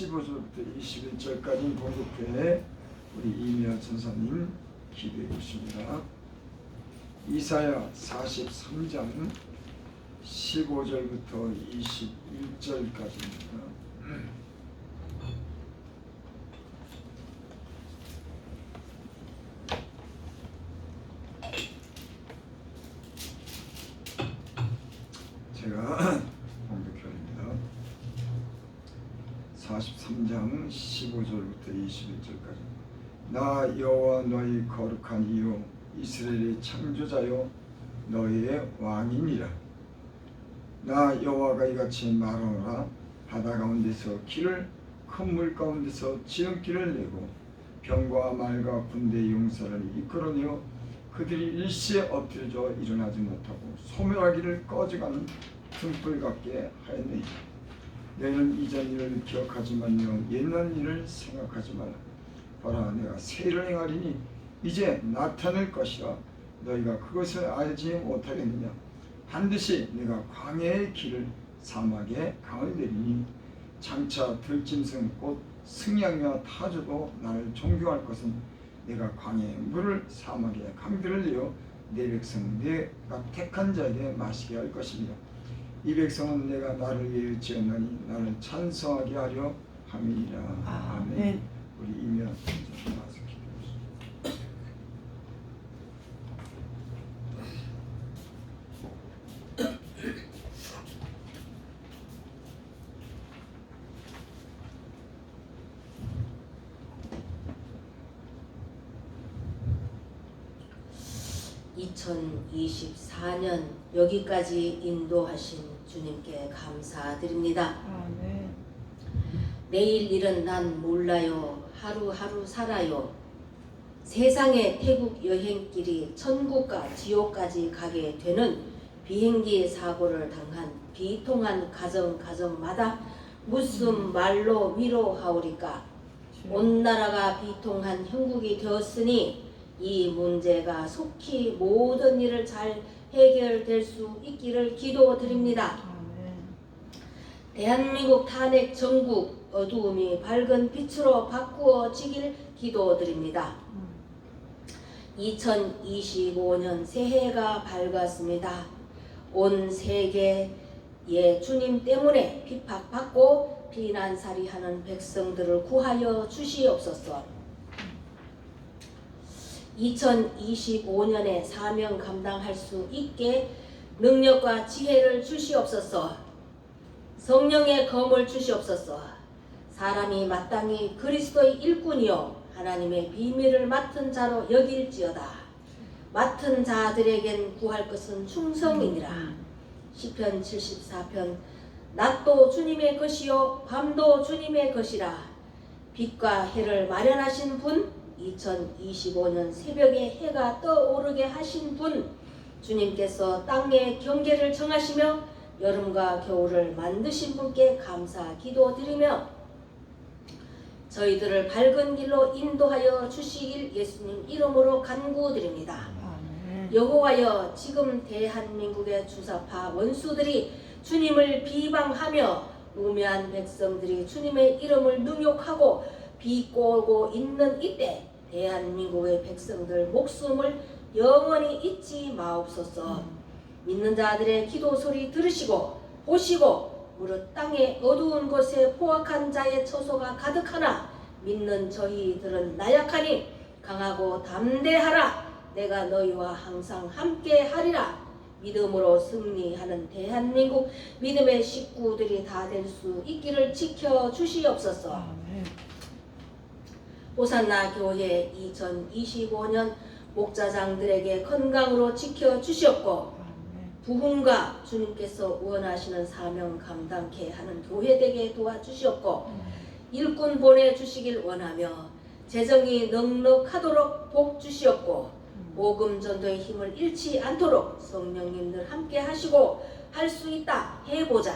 15절부터 21절까지 공급해 우리 이미아 전사님 기도해 주십니다. 이사야 43장 15절부터 21절까지입니다. 제가 공독해드립니다. 43장 15절부터 21절까지. 나 여호와 너희 거룩한 이요 이스라엘의 창조자요 너희의 왕이니라. 나 여호와가 이같이 말하노라. 바다 가운데서 길을 큰 물 가운데서 지름길을 내고 병과 말과 군대의 용사를 이끌어내어 그들이 일시에 엎드려져 일어나지 못하고 소멸하기를 꺼져가는 등불 같게 하였느니라. 너희는 이전 일을 기억하지 말며 옛날 일을 생각하지 말라. 보라, 내가 새 일을 행하리니 이제 나타날 것이라. 너희가 그것을 알지 못하겠느냐. 반드시 내가 광야의 길을 사막에 강을 내리니 장차 들짐승 곧 승양이와 타조도 나를 존경할 것은 내가 광야의 물을 사막에 강들을 내어 내 백성 내가 택한 자에게 마시게 할 것이니라. 이 백성은 내가 나를 위해 지었나니 나를 찬송하게 하려 함이니라. 아멘. 우리 이면 나와서 기도하시죠. 2024년 여기까지 인도하신 주님께 감사드립니다. 아멘. 내일 일은 난 몰라요. 하루하루 살아요. 세상의 태국 여행길이 천국과 지옥까지 가게 되는 비행기 사고를 당한 비통한 가정마다 무슨 말로 위로하오리까. 온 나라가 비통한 형국이 되었으니 이 문제가 속히 모든 일을 잘 해결될 수 있기를 기도드립니다. 대한민국 탄핵 전국 어두움이 밝은 빛으로 바꾸어지길 기도드립니다. 2025년 새해가 밝았습니다. 온 세계의 주님 때문에 핍박받고 피난살이하는 백성들을 구하여 주시옵소서. 2025년에 사명 감당할 수 있게 능력과 지혜를 주시옵소서. 성령의 검을 주시옵소서. 사람이 마땅히 그리스도의 일꾼이요 하나님의 비밀을 맡은 자로 여길지어다. 맡은 자들에겐 구할 것은 충성이니라. 시편 74편. 낮도 주님의 것이요 밤도 주님의 것이라. 빛과 해를 마련하신 분, 2025년 새벽에 해가 떠오르게 하신 분, 주님께서 땅의 경계를 정하시며 여름과 겨울을 만드신 분께 감사 기도드리며 저희들을 밝은 길로 인도하여 주시길 예수님 이름으로 간구드립니다. 여호와여, 지금 대한민국의 주사파 원수들이 주님을 비방하며 우매한 백성들이 주님의 이름을 능욕하고 비꼬고 있는 이때 대한민국의 백성들 목숨을 영원히 잊지 마옵소서. 믿는 자들의 기도 소리 들으시고 보시고 무릇 땅의 어두운 곳에 포악한 자의 처소가 가득하나 믿는 저희들은 나약하니 강하고 담대하라. 내가 너희와 항상 함께 하리라. 믿음으로 승리하는 대한민국 믿음의 식구들이 다 될 수 있기를 지켜주시옵소서. 아멘. 호산나 교회 2025년 목자장들에게 건강으로 지켜주시옵고 부흥과 주님께서 원하시는 사명 감당케 하는 교회 되게 도와주시옵고 일꾼 보내주시길 원하며 재정이 넉넉하도록 복 주시옵고 복음 전도의 힘을 잃지 않도록 성령님들 함께 하시고 할 수 있다 해보자.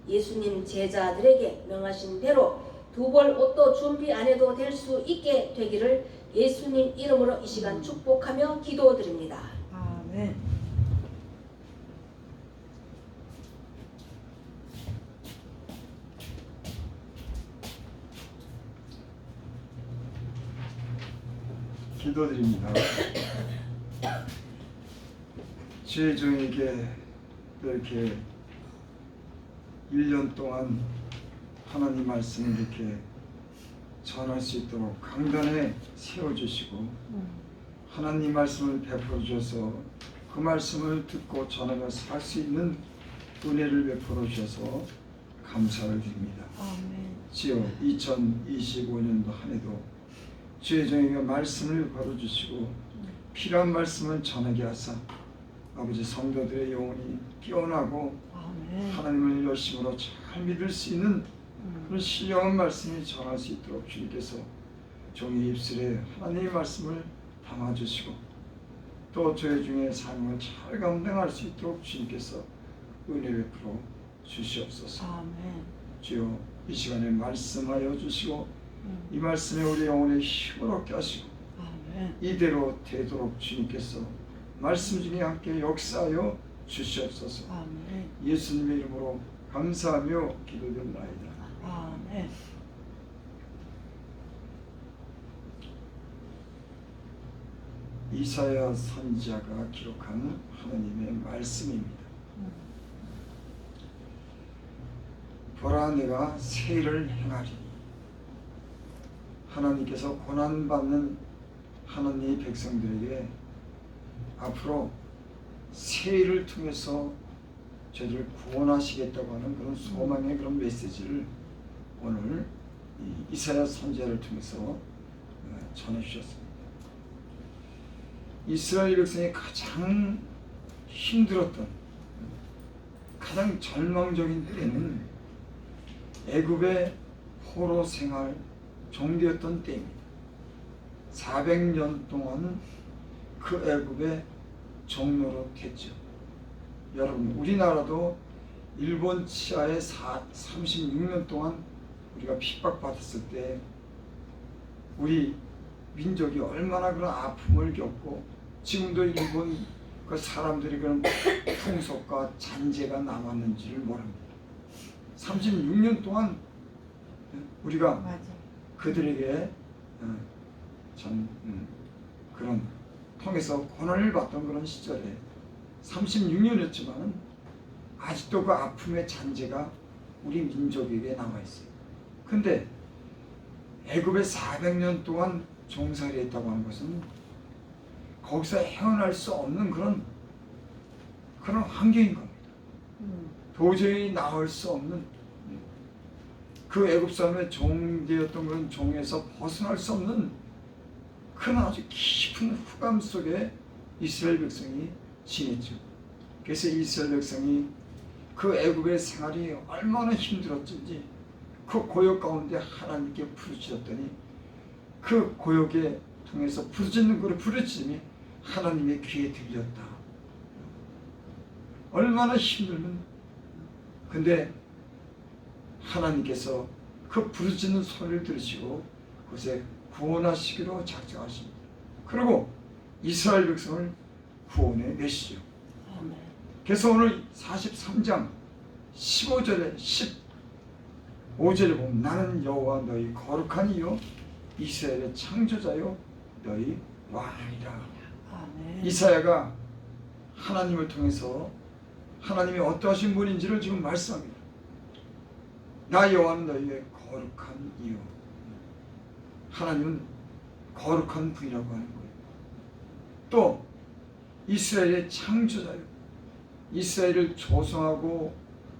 예수님 제자들에게 명하신 대로 두 벌 옷도 준비 안 해도 될 수 있게 되기를 예수님 이름으로 이 시간 축복하며 기도드립니다. 아멘. 기도드립니다. 주의 종에게 이렇게 1년 동안 하나님 말씀을 이렇게 전할 수 있도록 강단에 세워주시고 하나님 말씀을 베풀어 주셔서 그 말씀을 듣고 전하며 살 수 있는 은혜를 베풀어 주셔서 감사를 드립니다. 아멘. 주여 2025년도 한 해도 주의 종에게 말씀을 걸어주시고 필요한 말씀을 전하게 하사 아버지 성도들의 영혼이 깨어나고 아멘. 하나님을 열심으로 잘 믿을 수 있는 그런 신령한 말씀이 전할 수 있도록 주님께서 종의 입술에 하나님의 말씀을 담아주시고 또 저희 중에 삶을 잘 감당할 수 있도록 주님께서 은혜 베풀어 주시옵소서. 아멘. 주여 이 시간에 말씀하여 주시고 이 말씀에 우리 영혼의 힘을 얻게 하시고 아멘. 이대로 되도록 주님께서 말씀 중에 함께 역사하여 주시옵소서. 아멘. 예수님의 이름으로 감사하며 기도드립니다. 아멘. 이사야 선지자가 기록한 하나님의 말씀입니다. 보라 내가 새 일을 행하리니 하나님께서 고난받는 하나님의 백성들에게 앞으로 새 일을 통해서 저희를 구원하시겠다고 하는 그런 소망의 그런 메시지를 오늘 이사야 선지자를 통해서 전해주셨습니다. 이스라엘 백성이 가장 힘들었던 가장 절망적인 때는 애굽의 포로 생활 종되었던 때입니다. 400년 동안 그 애굽의 종로로 됐죠. 여러분 우리나라도 일본 치하에 36년 동안 우리가 핍박받았을 때 우리 민족이 얼마나 그런 아픔을 겪고 지금도 일본 그 사람들이 그런 풍속과 잔재가 남았는지를 모릅니다. 36년 동안 우리가 맞아. 그들에게 참 그런 통해서 고난을 받던 그런 시절에 36년이었지만 아직도 그 아픔의 잔재가 우리 민족에게 남아있어요. 근데 애굽에 400년 동안 종살이 했다고 하는 것은 거기서 헤어날 수 없는 그런 환경인 겁니다. 도저히 나올 수 없는 그 애굽 사람의 종되었던 그런 종에서 벗어날 수 없는 그런 아주 깊은 흑암 속에 이스라엘 백성이 지냈죠. 그래서 이스라엘 백성이 그 애굽의 생활이 얼마나 힘들었는지 그 고역 가운데 하나님께 부르짖었더니 그 고역에 통해서 부르짖는 그 부르짖음이 하나님의 귀에 들렸다. 얼마나 힘들면 근데 하나님께서 그 부르짖는 소리를 들으시고 그곳에 구원하시기로 작정하십니다. 그리고 이스라엘 백성을 구원해 내시죠. 아멘. 그래서 오늘 43장 15절에 15절에 보면 나는 여호와 너희 거룩한 이요 이스라엘의 창조자요 너희 왕이라. 아멘. 이사야가 하나님을 통해서 하나님이 어떠하신 분인지를 지금 말씀합니다. 나 여호와는 너희의 거룩한 이요. 하나님은 거룩한 분이라고 하는 거예요. 또 이스라엘의 창조자요. 이스라엘을 조성하고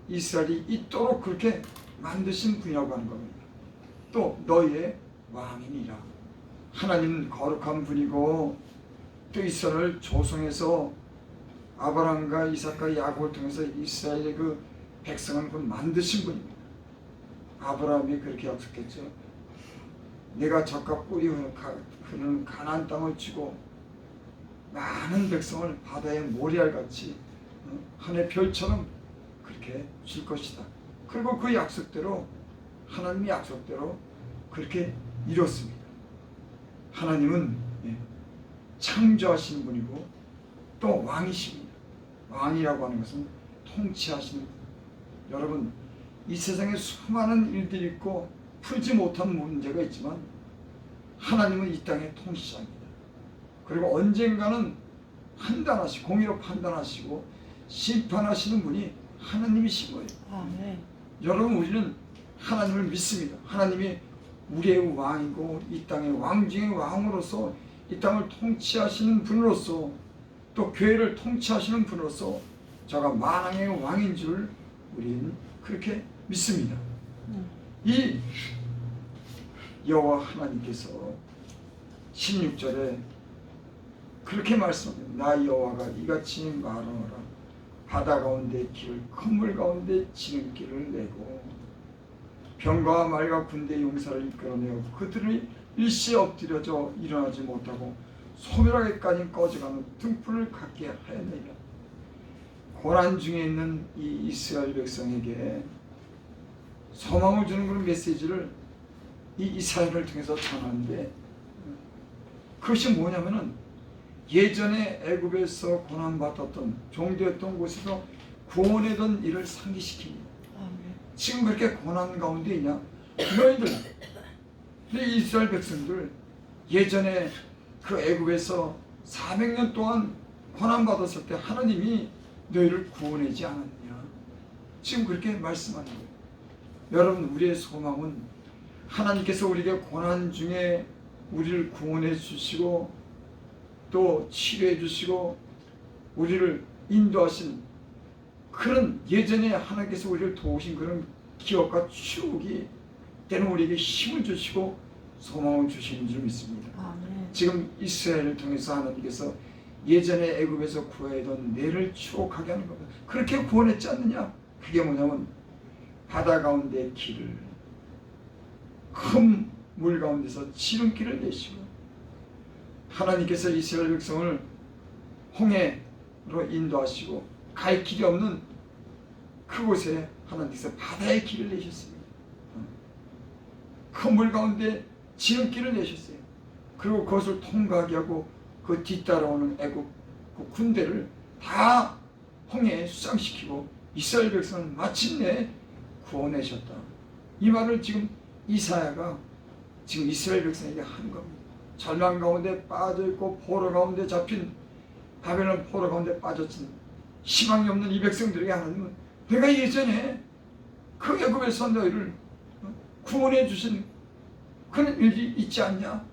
이스라엘이 있도록 그렇게 만드신 분이라고 하는 겁니다. 또 너희의 왕이니라. 하나님은 거룩한 분이고 또 이스라엘을 조성해서 아브라함과 이삭과 야곱을 통해서 이스라엘의 그 백성을 만드신 분입니다. 아브라함이 그렇게 약속했죠. 내가 젖과 꿀이 흐르는 가나안 땅을 주고 많은 백성을 바다의 모래알같이 하늘의 별처럼 그렇게 줄 것이다. 그리고 그 약속대로 하나님의 약속대로 그렇게 이뤘습니다. 하나님은 창조하시는 분이고 또 왕이십니다. 왕이라고 하는 것은 통치하시는 분. 여러분 이 세상에 수많은 일들이 있고 풀지 못한 문제가 있지만 하나님은 이 땅의 통치자입니다. 그리고 언젠가는 판단하시고 공의로 판단하시고 심판하시는 분이 하나님이신 거예요. 아멘. 여러분, 우리는 하나님을 믿습니다. 하나님이 우리의 왕이고 이 땅의 왕 중의 왕으로서 이 땅을 통치하시는 분으로서 또 교회를 통치하시는 분으로서 저가 만왕의 왕인 줄 우리는 그렇게 믿습니다. 이 여호와 하나님께서 16절에 그렇게 말씀합니다. 나 여호와가 이같이 말하노라. 바다 가운데 길을 큰 물 가운데 지름길을 내고 병과 말과 군대 용사를 이끌어내어 그들을 일시에 엎드려져 일어나지 못하고 소멸하게까지 꺼져가는 등불을 갖게 하였느니라. 고난 중에 있는 이 이스라엘 백성에게 소망을 주는 그런 메시지를 이 이사야를 통해서 전하는데, 그것이 뭐냐면은 예전에 애굽에서 고난받았던 종되었던 곳에서 구원하던 일을 상기시킵니다. 지금 그렇게 고난 가운데 있냐? 너희들, 이 이스라엘 백성들 예전에 그 애굽에서 400년 동안 고난받았을 때 하나님이 너희를 구원하지 않았냐? 지금 그렇게 말씀하는 거예요. 여러분, 우리의 소망은 하나님께서 우리에게 고난 중에 우리를 구원해 주시고 또 치료해 주시고 우리를 인도하신 그런 예전에 하나님께서 우리를 도우신 그런 기억과 추억이 때는 우리에게 힘을 주시고 소망을 주시는 줄 믿습니다. 아멘. 지금 이스라엘을 통해서 하나님께서 예전에 애굽에서 구하던 내를 추억하게 하는 겁니다. 그렇게 구원했지 않느냐? 그게 뭐냐면 바다 가운데 길을 큰 물 가운데서 지름길을 내시고 하나님께서 이스라엘 백성을 홍해로 인도하시고 갈 길이 없는 그곳에 하나님께서 바다의 길을 내셨습니다. 큰 물 가운데 지름길을 내셨어요. 그리고 그것을 통과하게 하고 그 뒤따라오는 애굽 그 군대를 다 홍해에 수상시키고 이스라엘 백성을 마침내 구원하셨다. 이 말을 지금 이사야가 지금 이스라엘 백성에게 하는 겁니다. 절망 가운데 빠져있고 포로 가운데 잡힌 바벨론 포로 가운데 빠졌진 희망이 없는 이 백성들에게 하나님은 내가 예전에 그 애굽에서 너희를 구원해 주신 그런 일이 있지 않냐?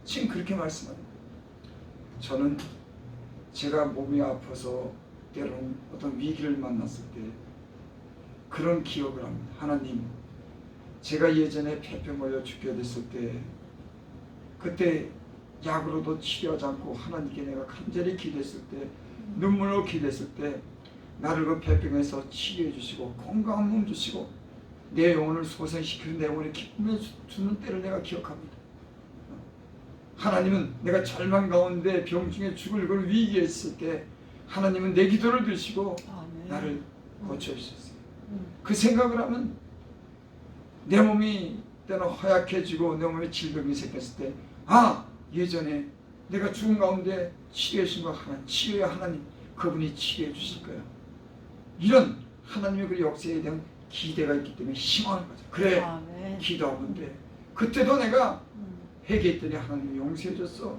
지금 그렇게 말씀합니다. 저는 제가 몸이 아파서 때로는 어떤 위기를 만났을 때 그런 기억을 합니다. 하나님, 제가 예전에 폐병 걸려 죽게 됐을 때 그때 약으로도 치료하지 않고 하나님께 내가 간절히 기도했을 때 눈물로 기도했을 때 나를 그 폐병에서 치료해 주시고 건강한 몸 주시고 내 영혼을 소생시키는 내 영혼에 기쁨을 주는 때를 내가 기억합니다. 하나님은 내가 절망 가운데 병중에 죽을 그 위기에 있을 때 하나님은 내 기도를 들으시고 나를 고쳐주셨어요. 그 생각을 하면 내 몸이 때는 허약해지고 내 몸에 질병이 생겼을 때 예전에 내가 죽은 가운데 치료해 주신 거 치료의 하나님 그분이 치료해 주실 거야. 이런 하나님의 그 역사에 대한 기대가 있기 때문에 희망하는 거죠. 그래, 기도하면 돼. 그때도 내가 회개했더니 하나님이 용서해 줬어.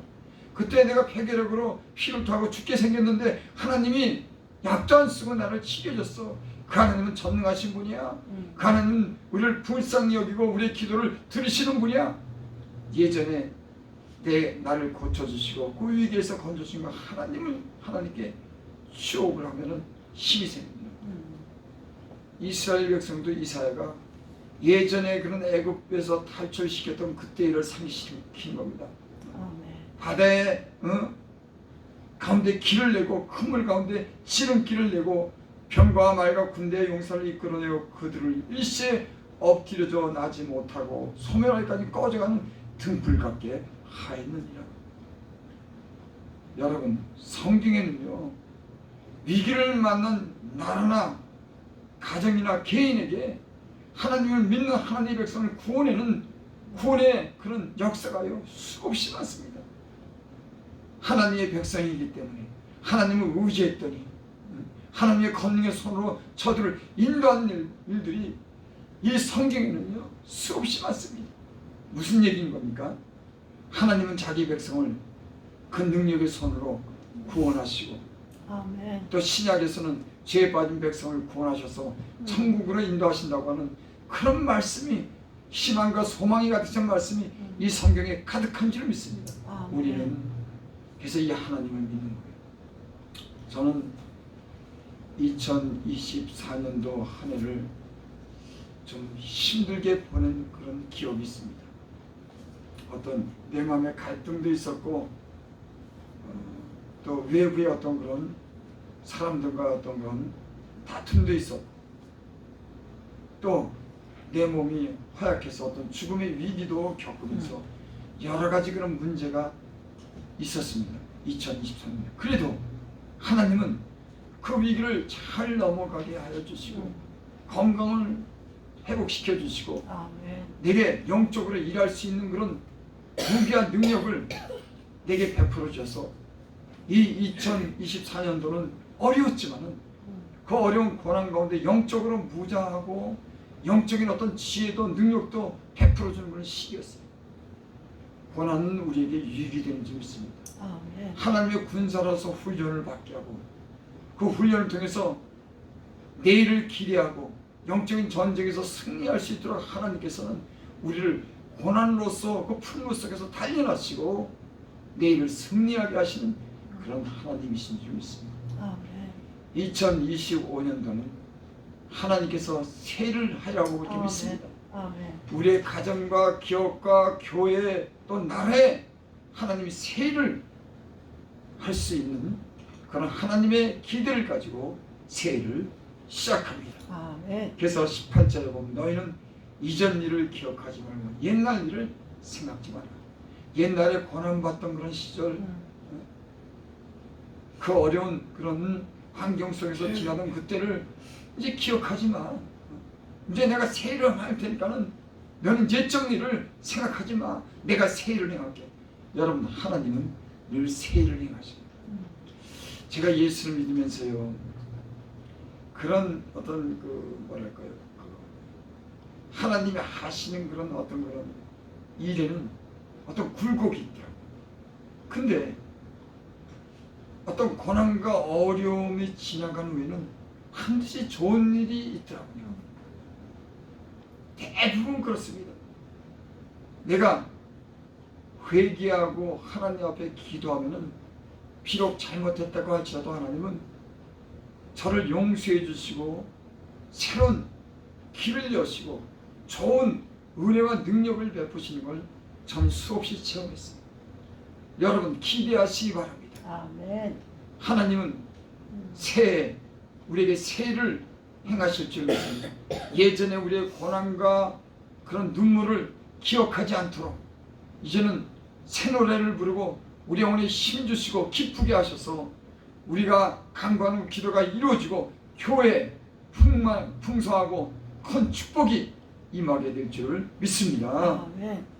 그때 내가 폐결핵으로 피를 토하고 죽게 생겼는데 하나님이 약도 안 쓰고 나를 치료해 줬어. 그 하나님은 전능하신 분이야. 그 하나님은 우리를 불쌍히 여기고 우리의 기도를 들으시는 분이야. 예전에 나를 고쳐주시고 그 위기에서 건져주신 거 하나님께 추억을 하면은 힘이 생깁니다. 이스라엘 백성도 이사야가 예전에 그런 애굽에서 탈출시켰던 그때 일을 상기시킨 겁니다. 바다에 가운데 길을 내고 큰 물 가운데 지름길을 내고 병과 말과 군대의 용사를 이끌어내어 그들을 일시에 엎드려져 나지 못하고 소멸하기까지 꺼져가는 등불 같게 하였느니라. 여러분, 성경에는요 위기를 만난 나라나 가정이나 개인에게 하나님을 믿는 하나님의 백성을 구원의 그런 역사가요 수없이 많습니다. 하나님의 백성이기 때문에 하나님을 의지했더니 하나님의 권능의 손으로 저들을 인도하는 일들이 이 성경에는요 수없이 많습니다. 무슨 얘기인 겁니까? 하나님은 자기 백성을 그 능력의 손으로 구원하시고 아멘. 또 신약에서는 죄에 빠진 백성을 구원하셔서 천국으로 인도하신다고 하는 그런 말씀이 희망과 소망이 가득 찬 말씀이 이 성경에 가득한 줄 믿습니다. 아멘. 우리는 그래서 이 하나님을 믿는 거예요. 저는 2024년도 한 해를 좀 힘들게 보낸 그런 기억이 있습니다. 어떤 내 마음에 갈등도 있었고 또 외부의 어떤 그런 사람들과 어떤 그런 다툼도 있었고 또 내 몸이 허약해서 어떤 죽음의 위기도 겪으면서 여러 가지 그런 문제가 있었습니다. 2023년. 그래도 하나님은 그 위기를 잘 넘어가게 하여 주시고 건강을 회복시켜 주시고 아멘. 내게 영적으로 일할 수 있는 그런 무기한 능력을 내게 베풀어 주셔서 이 2024년도는 어려웠지만은 그 어려운 고난 가운데 영적으로 무장하고 영적인 어떤 지혜도 능력도 베풀어 주는 그런 시기였어요. 고난은 우리에게 유익이 되는 줄 믿습니다. 아멘. 하나님의 군사로서 훈련을 받게 하고 그 훈련을 통해서 내일을 기대하고 영적인 전쟁에서 승리할 수 있도록 하나님께서는 우리를 고난으로서 그 풍요 속에서 단련하시고 내일을 승리하게 하시는 그런 하나님이신 줄 믿습니다. 아멘. 2025년도는 하나님께서 새를 하라고 이렇게 믿습니다. 아멘. 우리의 가정과 기업과 교회 또 나라에 하나님이 새를 할 수 있는 그런 하나님의 기대를 가지고 새해를 시작합니다. 아멘. 그래서 18절에 보면 너희는 이전 일을 기억하지 말고 옛날 일을 생각지 마라. 옛날에 고난받던 그런 시절 그 어려운 그런 환경 속에서 지나던 그때를 이제 기억하지 마. 이제 내가 새해를 할 테니까는 너는 옛적 일을 생각하지 마. 내가 새해를 행할게. 여러분 하나님은 늘 새해를 행하십니다. 제가 예수를 믿으면서요 그런 어떤 그 뭐랄까요 하나님이 하시는 그런 어떤 그런 일에는 어떤 굴곡이 있더라고요. 근데 어떤 고난과 어려움이 지나간 후에는 반드시 좋은 일이 있더라고요. 대부분 그렇습니다. 내가 회개하고 하나님 앞에 기도하면은 비록 잘못했다고 할지라도 하나님은 저를 용서해 주시고 새로운 길을 여시고 좋은 은혜와 능력을 베푸시는 걸 전 수없이 체험했습니다. 여러분 기대하시기 바랍니다. 아멘. 하나님은 새해 우리에게 새해를 행하실 줄 믿습니다. 예전에 우리의 고난과 그런 눈물을 기억하지 않도록 이제는 새 노래를 부르고 우리 영혼에 힘주시고 기쁘게 하셔서 우리가 간구하는 기도가 이루어지고 교회에 풍성하고 큰 축복이 임하게 될 줄 믿습니다. 아멘.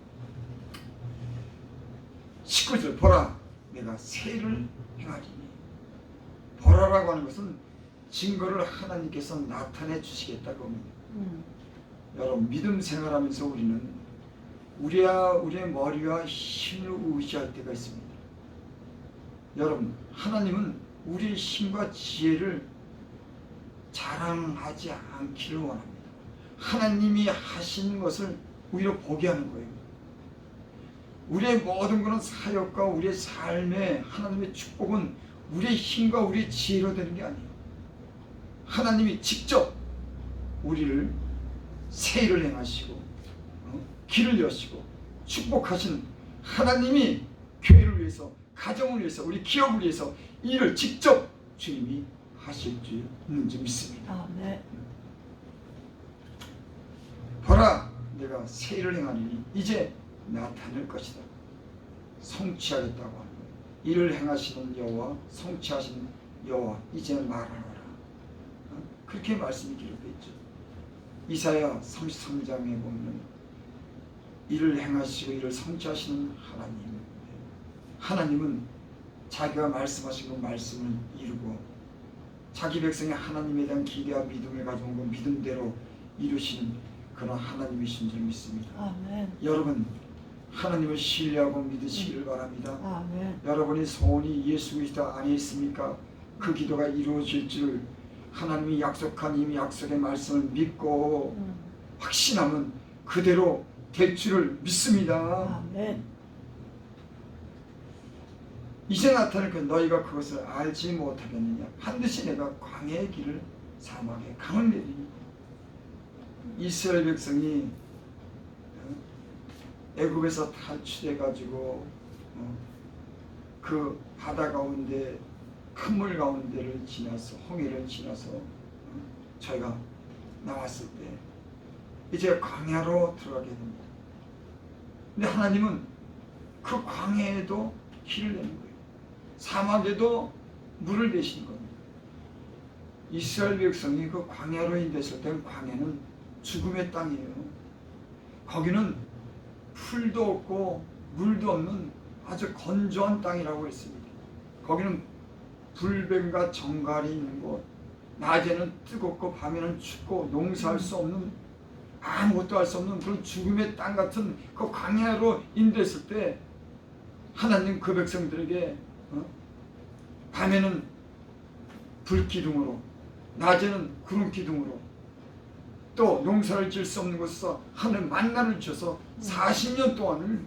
19절 보라 내가 새해를 행하리니 보라라고 하는 것은 증거를 하나님께서 나타내 주시겠다고 합니다. 여러분 믿음 생활하면서 우리는 우리의 머리와 힘을 의지할 때가 있습니다. 여러분 하나님은 우리의 힘과 지혜를 자랑하지 않기를 원합니다. 하나님이 하신 것을 우리로 보게 하는 거예요. 우리의 모든 그런 사역과 우리의 삶의 하나님의 축복은 우리의 힘과 우리의 지혜로 되는 게 아니에요. 하나님이 직접 우리를 새해를 행하시고 길을 여시고 축복하신 하나님이 교회를 위해서 가정을 위해서 우리 기업을 위해서 일을 직접 주님이 하실 줄 믿습니다. 아멘. 보라 내가 새해를 행하리니 이제 나타낼 것이다. 성취하겠다고 하는 거예요. 이를 행하시는 여호와 성취하시는 여호와 이제 말하노라. 그렇게 말씀이 기록되어 있죠. 이사야 33장에 보면 이를 행하시고 이를 성취하시는 하나님은 자기가 말씀하신 그 말씀을 이루고 자기 백성의 하나님에 대한 기대와 믿음을 가지고 그 믿음대로 이루시는 그런 하나님이신 줄 믿습니다. 아멘. 여러분 하나님을 신뢰하고 믿으시기를 바랍니다. 아멘. 여러분의 소원이 예수 그리스도 안에 있습니까? 그 기도가 이루어질 줄 하나님이 약속한 이 약속의 말씀을 믿고 확신하면 그대로 될 줄을 믿습니다. 아멘. 이제 나타날 그 너희가 그것을 알지 못하겠느냐? 반드시 내가 광야의 길을 사막에 강을 내리니. 이스라엘 백성이 애굽에서 탈출해 가지고 그 바다 가운데 큰 물 가운데를 지나서 홍해를 지나서 저희가 나왔을 때 이제 광야로 들어가게 됩니다. 근데 하나님은 그 광야에도 길을 내는 거예요. 사막에도 물을 내시는 겁니다. 이스라엘 백성이 그 광야로 인됐을 때 광야는 죽음의 땅이에요. 거기는 풀도 없고 물도 없는 아주 건조한 땅이라고 했습니다. 거기는 불뱀과 정갈이 있는 곳, 낮에는 뜨겁고 밤에는 춥고 농사할 수 없는, 아무것도 할 수 없는 그런 죽음의 땅 같은 그 광야로 인도했을 때 하나님 그 백성들에게 밤에는 불기둥으로, 낮에는 구름기둥으로, 또 농사를 지을 수 없는 곳에서 하늘 만나를 주셔서 40년 동안을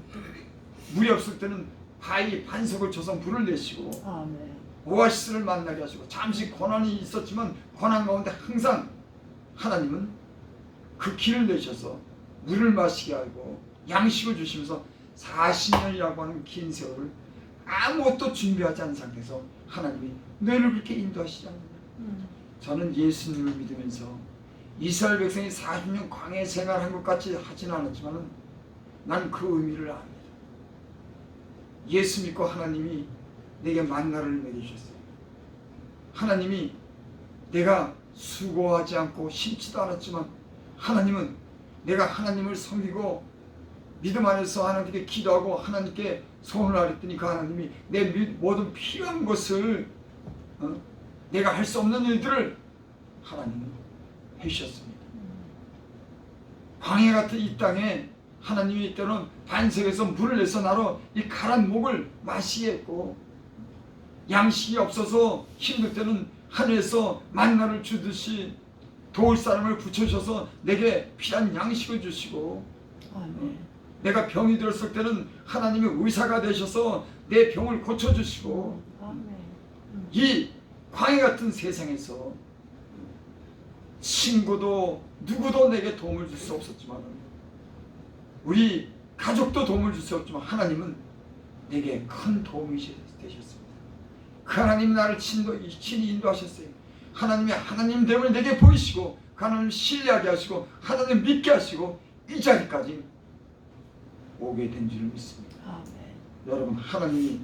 물이 없을 때는 바위 반석을 쳐서 물을 내시고 아멘. 오아시스를 만나게 하시고, 잠시 고난이 있었지만 고난 가운데 항상 하나님은 그 길을 내셔서 물을 마시게 하고 양식을 주시면서 40년이라고 하는 긴 세월을 아무것도 준비하지 않은 상태에서 하나님이 너희를 그렇게 인도하시잖아요. 저는 예수님을 믿으면서 이스라엘 백성이 40년 광야 생활한 것 같이 하지는 않았지만 난 그 의미를 압니다. 예수 믿고 하나님이 내게 만나를 내리셨어요. 하나님이 내가 수고하지 않고 심지도 않았지만 하나님은 내가 하나님을 섬기고 믿음 안에서 하나님께 기도하고 하나님께 소원을 하랬더니 그 하나님이 내 모든 필요한 것을 내가 할 수 없는 일들을 하나님은 해주셨습니다. 광야 같은 이 땅에 하나님이 때로는 반석에서 물을 내서 나로 이 가란 목을 마시게 했고, 양식이 없어서 힘들 때는 하늘에서 만나를 주듯이 도울 사람을 붙여주셔서 내게 필요한 양식을 주시고, 내가 병이 들었을 때는 하나님이 의사가 되셔서 내 병을 고쳐주시고, 이 광야 같은 세상에서 친구도 누구도 내게 도움을 줄 수 없었지만, 우리 가족도 도움을 줄 수 없지만 하나님은 내게 큰 도움이 되셨습니다. 그 하나님 나를 친히 인도하셨어요. 하나님의 하나님됨을 내게 보이시고 그 하나님을 신뢰하게 하시고 하나님을 믿게 하시고 이 자리까지 오게 된 줄을 믿습니다. 아멘. 여러분, 하나님이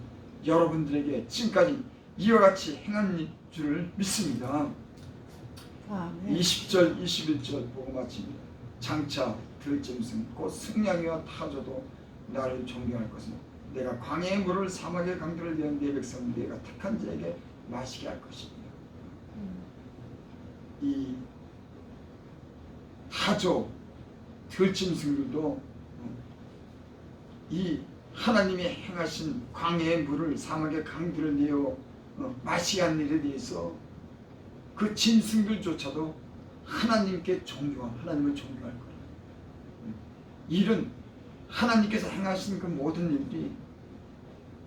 여러분들에게 지금까지 이와 같이 행한 줄을 믿습니다. 아멘. 20절 21절 보고 마칩니다. 장차 들짐승 곧 승냥이와 타조도 나를 존경할 것은 내가 광야의 물을 사막의 강들을 위한 내 백성 내가 택한 자에게 마시게 할 것입니다. 이 타조 들짐승들도 이 하나님이 행하신 광야의 물을 사막의 강들을 내어 마시게 한 일에 대해서 그 짐승들조차도 하나님께 하나님을 존경할 거예요. 일은 하나님께서 행하신 그 모든 일들이,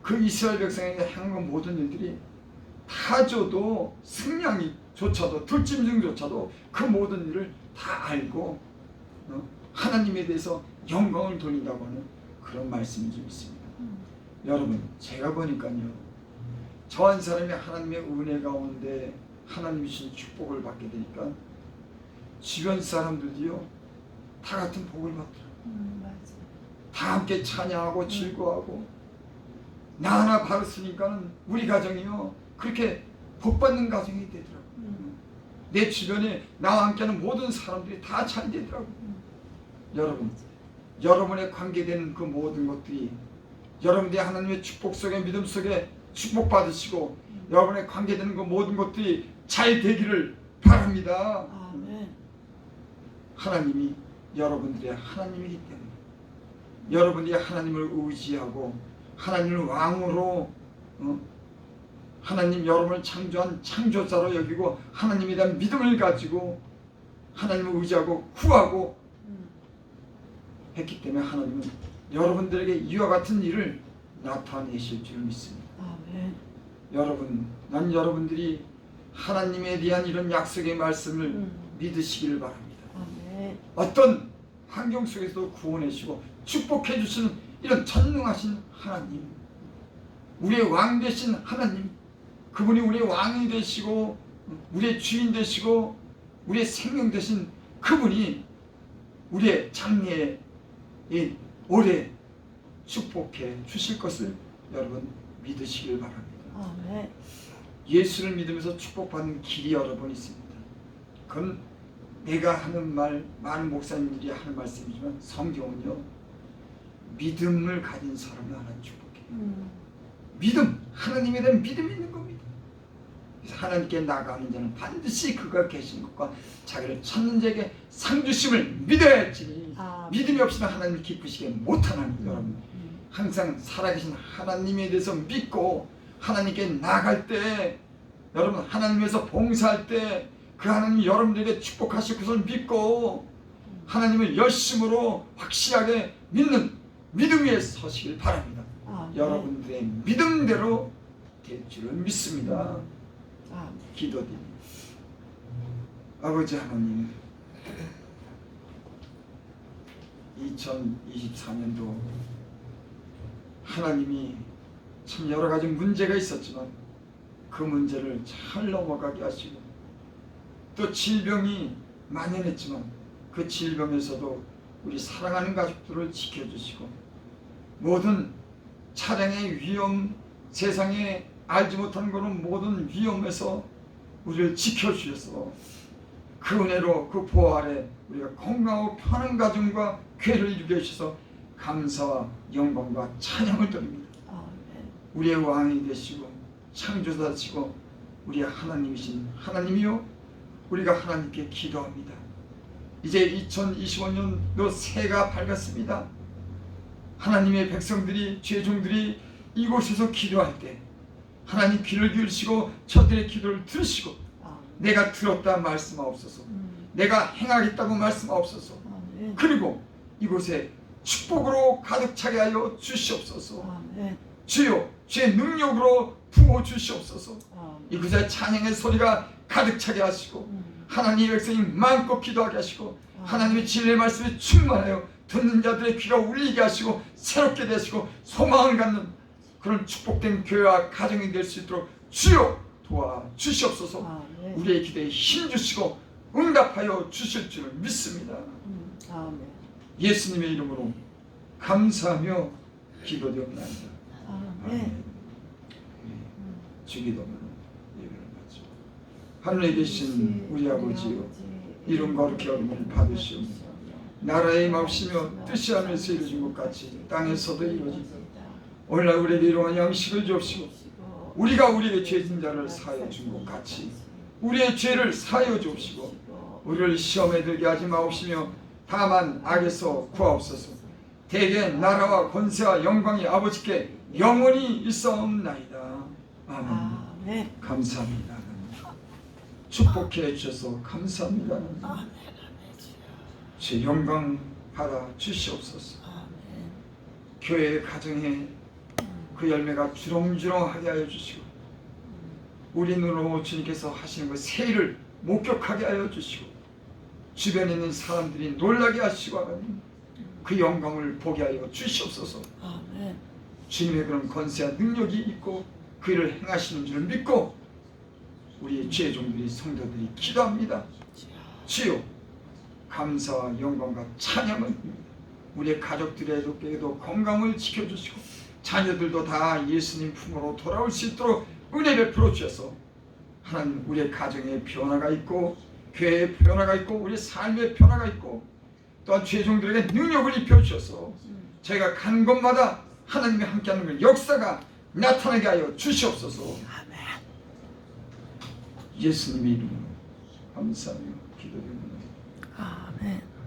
그 이스라엘 백성에게 행한 그 모든 일들이 타조도 승냥이조차도 들짐승조차도 그 모든 일을 다 알고 하나님에 대해서 영광을 돌린다고 하는 그런 말씀이 좀 있습니다. 여러분, 제가 보니까요, 저 한 사람이 하나님의 은혜 가운데 하나님이 주신 축복을 받게 되니까 주변 사람들도요 다 같은 복을 받더라고요. 다 함께 찬양하고 즐거워하고, 나 하나 받았으니까는 우리 가정이요 그렇게 복받는 가정이 되더라고요. 내 주변에 나와 함께하는 모든 사람들이 다 잘 되더라고요. 여러분, 여러분의 관계되는 그 모든 것들이 여러분들이 하나님의 축복 속에, 믿음 속에 축복받으시고 여러분의 관계되는 그 모든 것들이 잘 되기를 바랍니다. 아멘. 하나님이 여러분들의 하나님이기 때문에 여러분이 하나님을 의지하고 하나님을 왕으로 하나님 여러분을 창조한 창조자로 여기고 하나님에 대한 믿음을 가지고 하나님을 의지하고 구하고 했기 때문에 하나님은 여러분들에게 이와 같은 일을 나타내실 줄 믿습니다. 아멘. 여러분, 난 여러분들이 하나님에 대한 이런 약속의 말씀을 믿으시기를 바랍니다. 아멘. 어떤 환경 속에서도 구원해 주시고 축복해 주시는 이런 전능하신 하나님, 우리의 왕 되신 하나님, 그분이 우리의 왕이 되시고 우리의 주인 되시고 우리의 생명 되신 그분이 우리의 장래에 오래 축복해 주실 것을 여러분 믿으시길 바랍니다. 아멘. 예수를 믿으면서 축복받는 길이 여러 번 있습니다. 그건 내가 하는 말, 많은 목사님들이 하는 말씀이지만 성경은요, 믿음을 가진 사람을 하나님 축복해요. 믿음, 하나님에 대한 믿음이 있는 겁니다. 그래서 하나님께 나가는 자는 반드시 그가 계신 것과 자기를 찾는 자에게 상 주심을 믿어야 할지니 믿음이 없이는 하나님을 기쁘시게 못하는 여러분, 항상 살아계신 하나님에 대해서 믿고 하나님께 나갈 때, 여러분 하나님에서 봉사할 때 그 하나님이 여러분들에게 축복하실 것을 믿고 하나님을 열심으로 확실하게 믿는 믿음 위에 서시길 바랍니다. 여러분들의 믿음대로 될 줄을 믿습니다. 기도드립니다. 아버지 하나님, 2024년도 하나님이 참 여러 가지 문제가 있었지만 그 문제를 잘 넘어가게 하시고, 또 질병이 만연했지만 그 질병에서도 우리 사랑하는 가족들을 지켜주시고, 모든 차량의 위험, 세상에 알지 못하는 그런 모든 위험에서 우리를 지켜주셔서 그 은혜로 그 보호 아래 우리가 건강하고 편한 가정과 교회를 이루게 해주셔서 감사와 영광과 찬양을 드립니다. 우리의 왕이 되시고 창조자 되시고 우리의 하나님이신 하나님이요, 우리가 하나님께 기도합니다. 이제 2025년도 새해가 밝았습니다. 하나님의 백성들이, 죄종들이 이곳에서 기도할 때 하나님 귀를 기울이시고 저들의 기도를 들으시고 내가 들었다 말씀하옵소서, 내가 행하겠다고 말씀하옵소서, 그리고 이곳에 축복으로 가득 차게 하여 주시옵소서. 주여, 주의 능력으로 부어 주시옵소서. 이곳에 찬양의 소리가 가득 차게 하시고 하나님의 백성이 마음껏 기도하게 하시고 하나님의 진리의 말씀에 충만하여 듣는 자들의 귀가 울리게 하시고 새롭게 되시고 소망을 갖는 그런 축복된 교회와 가정이 될 수 있도록 주여 도와주시옵소서. 우리의 기도에 힘주시고 응답하여 주실 줄을 믿습니다. 예수님의 이름으로 감사하며 기도드립니다. 아멘. 주기도문은 예배를 받죠. 하늘에 계신 우리 아버지여, 이름 거룩히 여김을 받으시오며 나라의 마옵시며 뜻이 하늘에서 이루어진 것 같이 땅에서도 이루어지다. 오늘날 우리에게 이러한 양식을 주옵시고 우리가 우리에게 죄진 자를 사하여 준 것 같이 우리의 죄를 사하여 주옵시고 우리를 시험에 들게 하지 마옵시며 다만 악에서 구하옵소서. 대개 나라와 권세와 영광이 아버지께 영원히 있사옵나이다. 아멘. 감사합니다. 축복해 주셔서 감사합니다. 제 영광 받아 주시옵소서. 교회 가정에 그 열매가 주렁주렁하게 하여 주시고 우리 눈으로 주님께서 하시는 그 세일을 목격하게 하여 주시고 주변에 있는 사람들이 놀라게 하시고 하나님 그 영광을 보게 하여 주시옵소서. 주님의 그런 권세와 능력이 있고 그 일을 행하시는 줄을 믿고 우리의 죄 종들이 성도들이 기도합니다. 주여, 감사와 영광과 찬양을 우리의 가족들에게도 건강을 지켜주시고 자녀들도 다 예수님 품으로 돌아올 수 있도록 은혜 베풀어 주셔서 하나님 우리의 가정에 변화가 있고 교회에 변화가 있고 우리의 삶에 변화가 있고 또한 죄종들에게 능력을 입혀 주셔서 저희가 가는 곳마다 하나님이 함께하는 그 역사가 나타나게 하여 주시옵소서. 예수님의 이름으로 감사하며 기도드립니다.